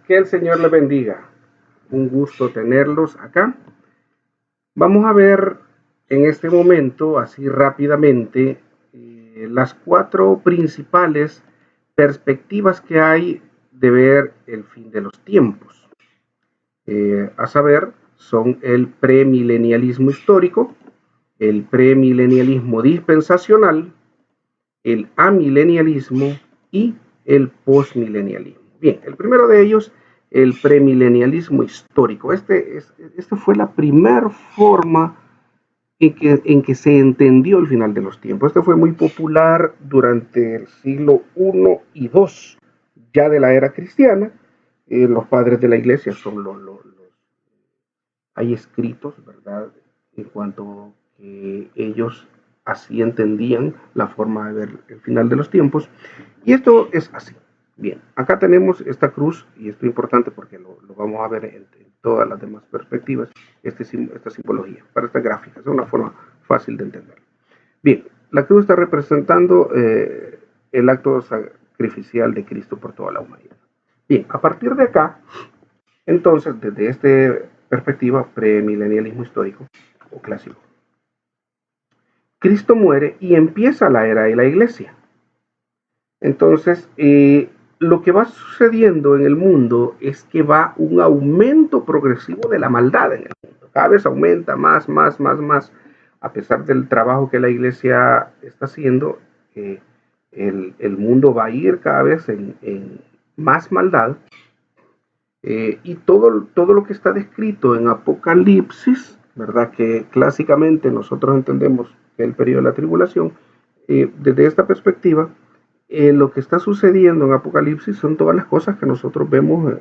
Que el Señor les bendiga. Un gusto tenerlos acá. Vamos a ver en este momento, así rápidamente, las 4 principales perspectivas que hay de ver el fin de los tiempos. A saber, son el premilenialismo histórico, el premilenialismo dispensacional, el amilenialismo y el postmilenialismo. Bien, el primero de ellos, el premilenialismo histórico. Esta fue la primera forma en que se entendió el final de los tiempos. Este fue muy popular durante el siglo I y II, ya de la era cristiana. Los padres de la iglesia son hay escritos, ¿verdad?, en cuanto que ellos así entendían la forma de ver el final de los tiempos. Y esto es así. Bien, acá tenemos esta cruz, y esto es importante porque lo vamos a ver en todas las demás perspectivas, esta simbología, para esta gráfica, es una forma fácil de entender. Bien, la cruz está representando el acto sacrificial de Cristo por toda la humanidad. Bien, a partir de acá, entonces, desde esta perspectiva, premilenialismo histórico o clásico, Cristo muere y empieza la era de la iglesia. Entonces, lo que va sucediendo en el mundo es que va un aumento progresivo de la maldad en el mundo. Cada vez aumenta más, a pesar del trabajo que la iglesia está haciendo, el mundo va a ir cada vez en más maldad. Y todo lo que está descrito en Apocalipsis, ¿verdad?, que clásicamente nosotros entendemos que es el periodo de la tribulación, desde esta perspectiva, lo que está sucediendo en Apocalipsis son todas las cosas que nosotros vemos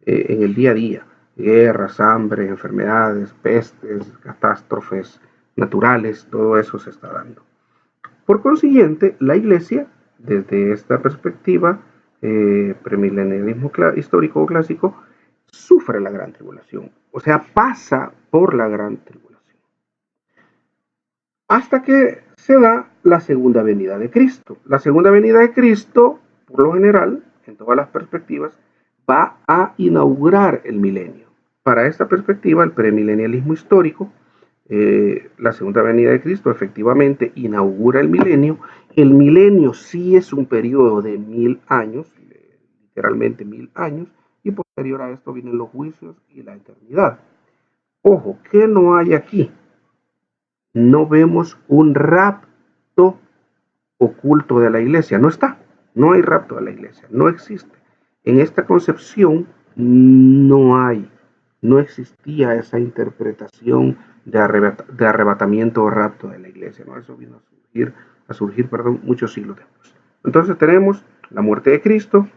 en el día a día: guerras, hambre, enfermedades, pestes, catástrofes naturales, todo eso se está dando. Por consiguiente, la iglesia, desde esta perspectiva, premilenialismo histórico o clásico, sufre la gran tribulación, o sea, pasa por la gran tribulación, hasta que se da la segunda venida de Cristo. La segunda venida de Cristo, por lo general, en todas las perspectivas, va a inaugurar el milenio. Para esta perspectiva, el premilenialismo histórico, la segunda venida de Cristo efectivamente inaugura el milenio. El milenio sí es un periodo de 1000 años, literalmente 1000 años, y posterior a esto vienen los juicios y la eternidad. Ojo, ¿qué no hay aquí? No vemos un rapto oculto de la iglesia, no está, no hay rapto de la iglesia, no existe. En esta concepción no existía esa interpretación de arrebatamiento o rapto de la iglesia, ¿no? Eso vino a surgir, muchos siglos después. Entonces tenemos la muerte de Cristo,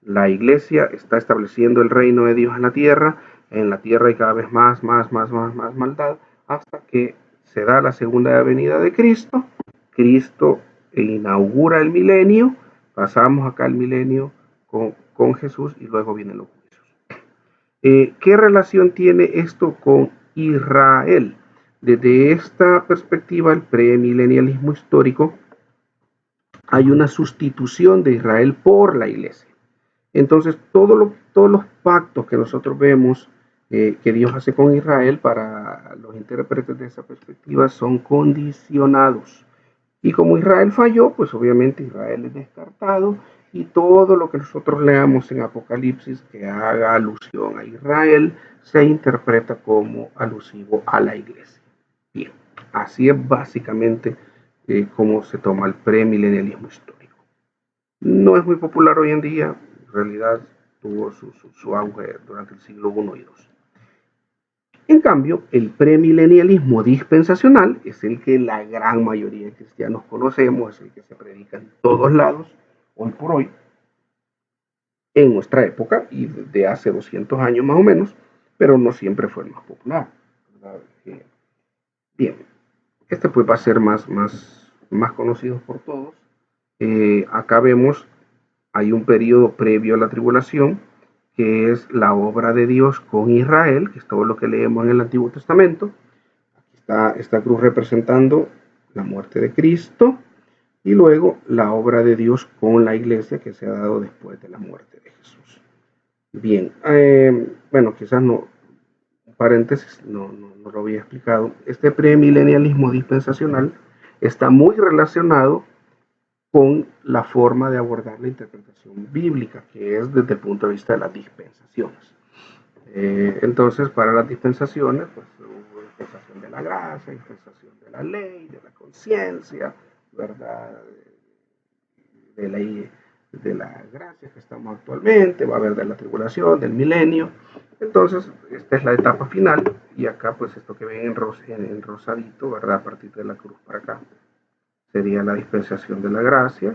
la iglesia está estableciendo el reino de Dios en la tierra hay cada vez más maldad, hasta que se da la segunda venida de Cristo. Cristo inaugura el milenio, pasamos acá el milenio con Jesús y luego vienen los juicios. ¿Qué relación tiene esto con Israel? Desde esta perspectiva, el premilenialismo histórico, hay una sustitución de Israel por la iglesia. Entonces, todos los pactos que nosotros vemos que Dios hace con Israel, para los intérpretes de esa perspectiva, son condicionados. Y como Israel falló, pues obviamente Israel es descartado, y todo lo que nosotros leamos en Apocalipsis que haga alusión a Israel se interpreta como alusivo a la iglesia. Bien, así es básicamente como se toma el premilenialismo histórico. No es muy popular hoy en día, en realidad tuvo su auge durante el siglo I y II. En cambio, el premilenialismo dispensacional es el que la gran mayoría de cristianos conocemos, es el que se predica en todos lados, hoy por hoy, en nuestra época y desde hace 200 años más o menos, pero no siempre fue el más popular, ¿verdad? Bien, este pues va a ser más conocido por todos. Acá vemos, hay un periodo previo a la tribulación, que es la obra de Dios con Israel, que es todo lo que leemos en el Antiguo Testamento. Aquí está esta cruz representando la muerte de Cristo, y luego la obra de Dios con la iglesia que se ha dado después de la muerte de Jesús. Bien, bueno, quizás no, paréntesis, no lo había explicado. Este premilenialismo dispensacional está muy relacionado con la forma de abordar la interpretación bíblica, que es desde el punto de vista de las dispensaciones. Entonces, para las dispensaciones, pues hubo dispensación de la gracia, dispensación de la ley, de la conciencia, ¿verdad? De la, de la gracia que estamos actualmente, va a haber de la tribulación, del milenio. Entonces, esta es la etapa final, y acá, pues esto que ven en rosadito, ¿verdad? A partir de la cruz para acá, sería la dispensación de la gracia,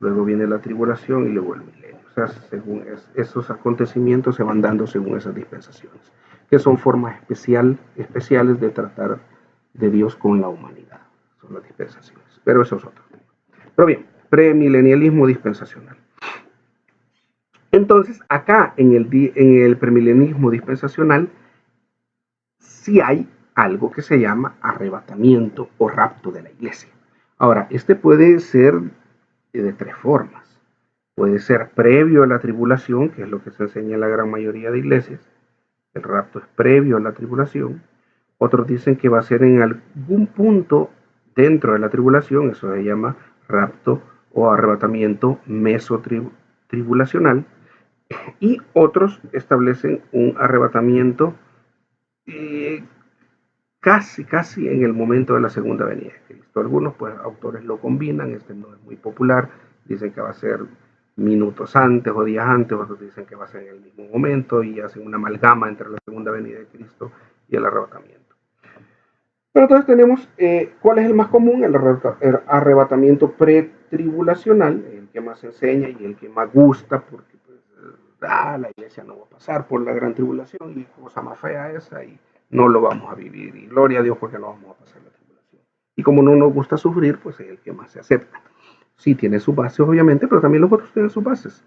luego viene la tribulación y luego el milenio. O sea, según esos acontecimientos se van dando según esas dispensaciones, que son formas especiales de tratar de Dios con la humanidad. Son las dispensaciones. Pero eso es otro tema. Pero bien, premilenialismo dispensacional. Entonces, acá en el premilenialismo dispensacional, sí hay algo que se llama arrebatamiento o rapto de la iglesia. Ahora, este puede ser de tres formas. Puede ser previo a la tribulación, que es lo que se enseña en la gran mayoría de iglesias. El rapto es previo a la tribulación. Otros dicen que va a ser en algún punto dentro de la tribulación, eso se llama rapto o arrebatamiento mesotribulacional. Y otros establecen un arrebatamiento eh, casi en el momento de la segunda venida de Cristo. Algunos pues autores lo combinan, este no es muy popular, dicen que va a ser minutos antes o días antes, otros dicen que va a ser en el mismo momento y hacen una amalgama entre la segunda venida de Cristo y el arrebatamiento. Pero entonces tenemos, ¿cuál es el más común? El arrebatamiento pretribulacional, el que más enseña y el que más gusta, porque pues, la iglesia no va a pasar por la gran tribulación y cosa más fea esa, y no lo vamos a vivir. Y gloria a Dios porque no vamos a pasar la tribulación. Y como no nos gusta sufrir, pues es el que más se acepta. Sí tiene sus bases, obviamente, pero también los otros tienen sus bases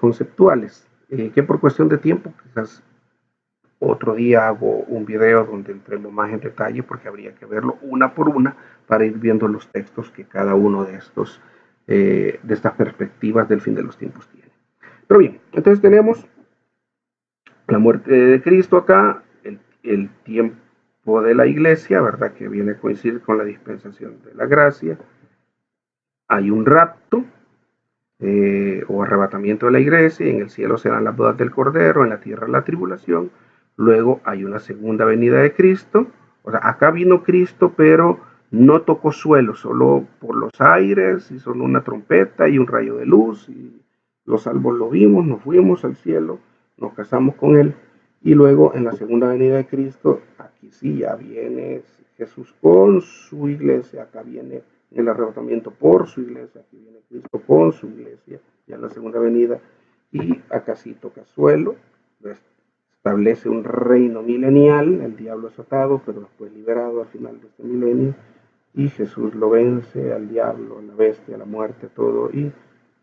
conceptuales, que por cuestión de tiempo quizás otro día hago un video donde entremos más en detalle porque habría que verlo una por una para ir viendo los textos que cada uno de de estas perspectivas del fin de los tiempos tiene. Pero bien, entonces tenemos la muerte de Cristo acá, el tiempo de la iglesia, ¿verdad? Que viene a coincidir con la dispensación de la gracia. Hay un rapto, o arrebatamiento de la iglesia, y en el cielo serán las bodas del Cordero, en la tierra la tribulación. Luego hay una segunda venida de Cristo. O sea, acá vino Cristo, pero no tocó suelo, solo por los aires, hizo una trompeta y un rayo de luz, y los salvos lo vimos, nos fuimos al cielo, nos casamos con Él, y luego en la segunda venida de Cristo, aquí sí ya viene Jesús con su iglesia, acá viene el arrebatamiento por su iglesia, aquí viene Cristo con su iglesia, ya en la segunda venida, y acá sí toca suelo, establece un reino milenial, el diablo es atado, pero después liberado al final de este milenio, y Jesús lo vence al diablo, a la bestia, a la muerte, todo, y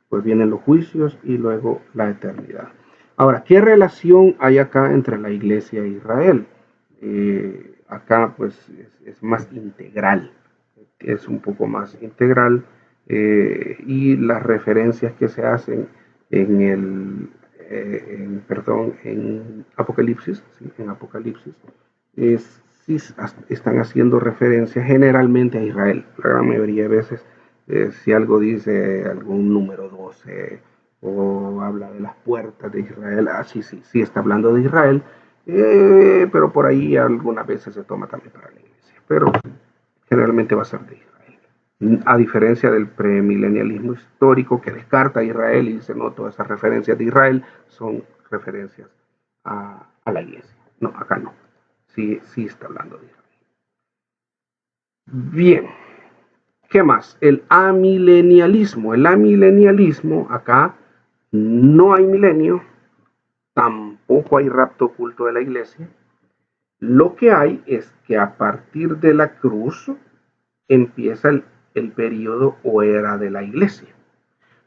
pues vienen los juicios y luego la eternidad. Ahora, ¿qué relación hay acá entre la iglesia e Israel? Acá pues es más integral, es un poco más integral, y las referencias que se hacen en en Apocalipsis, ¿sí? En Apocalipsis, sí están haciendo referencia generalmente a Israel. La gran mayoría de veces, si algo dice algún número 12 o habla de las puertas de Israel, sí está hablando de Israel, pero por ahí algunas veces se toma también para la iglesia. Pero generalmente va a ser de Israel. A diferencia del premilenialismo histórico que descarta a Israel y dice, no, todas esas referencias de Israel son referencias a la iglesia. No, acá no. Sí está hablando de Israel. Bien, ¿qué más? El amilenialismo. El amilenialismo, acá no hay milenio, tampoco hay rapto oculto de la iglesia. Lo que hay es que a partir de la cruz empieza el periodo o era de la iglesia.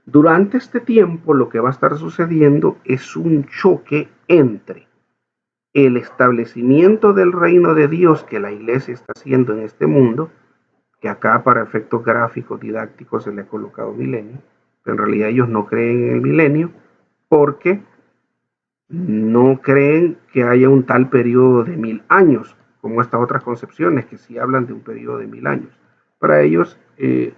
Durante este tiempo lo que va a estar sucediendo es un choque entre el establecimiento del reino de Dios que la iglesia está haciendo en este mundo, que acá para efectos gráficos didácticos se le ha colocado milenio, pero en realidad ellos no creen en el milenio porque no creen que haya un tal periodo de 1000 años, como estas otras concepciones que sí hablan de un periodo de 1000 años. Para ellos, eh,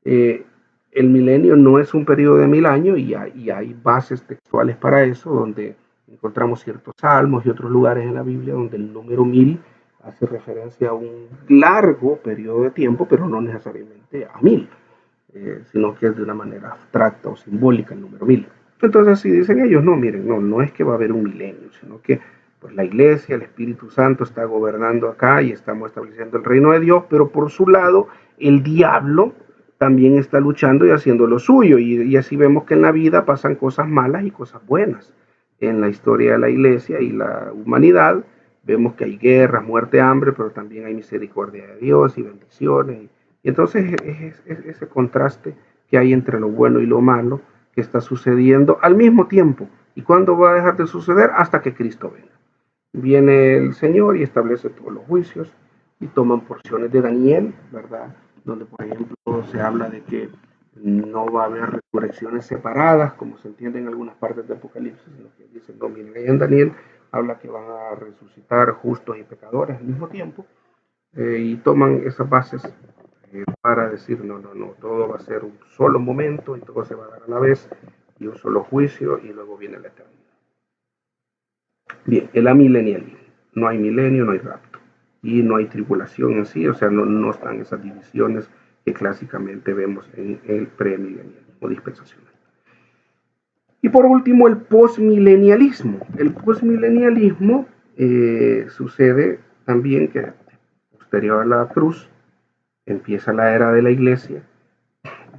el milenio no es un periodo de 1000 años y hay bases textuales para eso, donde encontramos ciertos salmos y otros lugares en la Biblia donde el número 1000 hace referencia a un largo periodo de tiempo, pero no necesariamente a 1000, sino que es de una manera abstracta o simbólica el número 1000. Entonces, si dicen ellos, no, miren, no es que va a haber un milenio, sino que pues la iglesia, el Espíritu Santo está gobernando acá y estamos estableciendo el reino de Dios, pero por su lado, el diablo también está luchando y haciendo lo suyo. Y así vemos que en la vida pasan cosas malas y cosas buenas. En la historia de la iglesia y la humanidad, vemos que hay guerra, muerte, hambre, pero también hay misericordia de Dios y bendiciones. Y entonces es ese contraste que hay entre lo bueno y lo malo que está sucediendo al mismo tiempo. ¿Y cuándo va a dejar de suceder? Hasta que Cristo venga. Viene el Señor y establece todos los juicios y toman porciones de Daniel, ¿verdad? Donde, por ejemplo, se habla de que no va a haber resurrecciones separadas, como se entiende en algunas partes de Apocalipsis, en lo que dicen, no, miren, en Daniel habla que van a resucitar justos y pecadores al mismo tiempo, y toman esas bases para decir, no, todo va a ser un solo momento y todo se va a dar a la vez, y un solo juicio, y luego viene la eternidad. Bien, el amilenialismo. No hay milenio, no hay rapto. Y no hay tribulación en sí, o sea, no están esas divisiones que clásicamente vemos en el premilenialismo dispensacional. Y por último, el postmilenialismo. El postmilenialismo sucede también que posterior a la cruz empieza la era de la iglesia,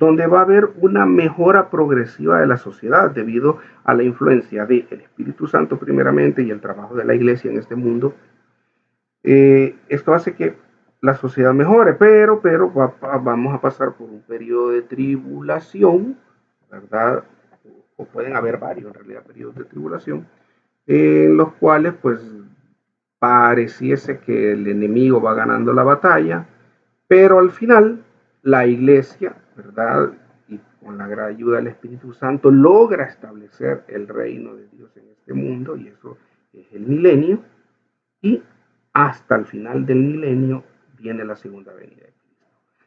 donde va a haber una mejora progresiva de la sociedad debido a la influencia del Espíritu Santo primeramente y el trabajo de la iglesia en este mundo. Esto hace que la sociedad mejore, pero vamos a pasar por un periodo de tribulación, ¿verdad? O pueden haber varios, en realidad, periodos de tribulación, en los cuales, pues, pareciese que el enemigo va ganando la batalla, pero al final la iglesia, ¿verdad? Y con la gran ayuda del Espíritu Santo logra establecer el reino de Dios en este mundo, y eso es el milenio, y hasta el final del milenio viene la segunda venida de Cristo.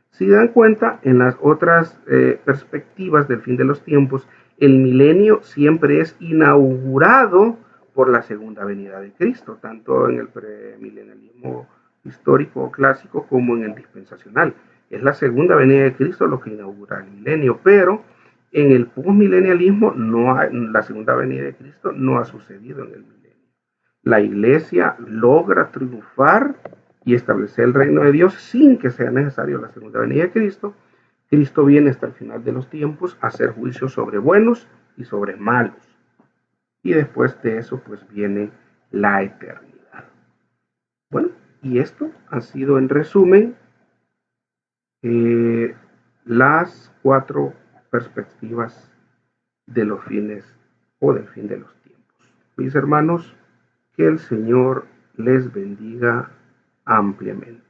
Si dan cuenta, en las otras perspectivas del fin de los tiempos, el milenio siempre es inaugurado por la segunda venida de Cristo, tanto en el premilenialismo histórico clásico como en el dispensacional. Es la segunda venida de Cristo lo que inaugura el milenio, pero en el postmilenialismo la segunda venida de Cristo no ha sucedido en el milenio. La iglesia logra triunfar y establecer el reino de Dios sin que sea necesario la segunda venida de Cristo. Cristo viene hasta el final de los tiempos a hacer juicios sobre buenos y sobre malos. Y después de eso, pues viene la eternidad. Bueno, y esto ha sido en resumen las 4 perspectivas de los fines o del fin de los tiempos. Mis hermanos, que el Señor les bendiga ampliamente.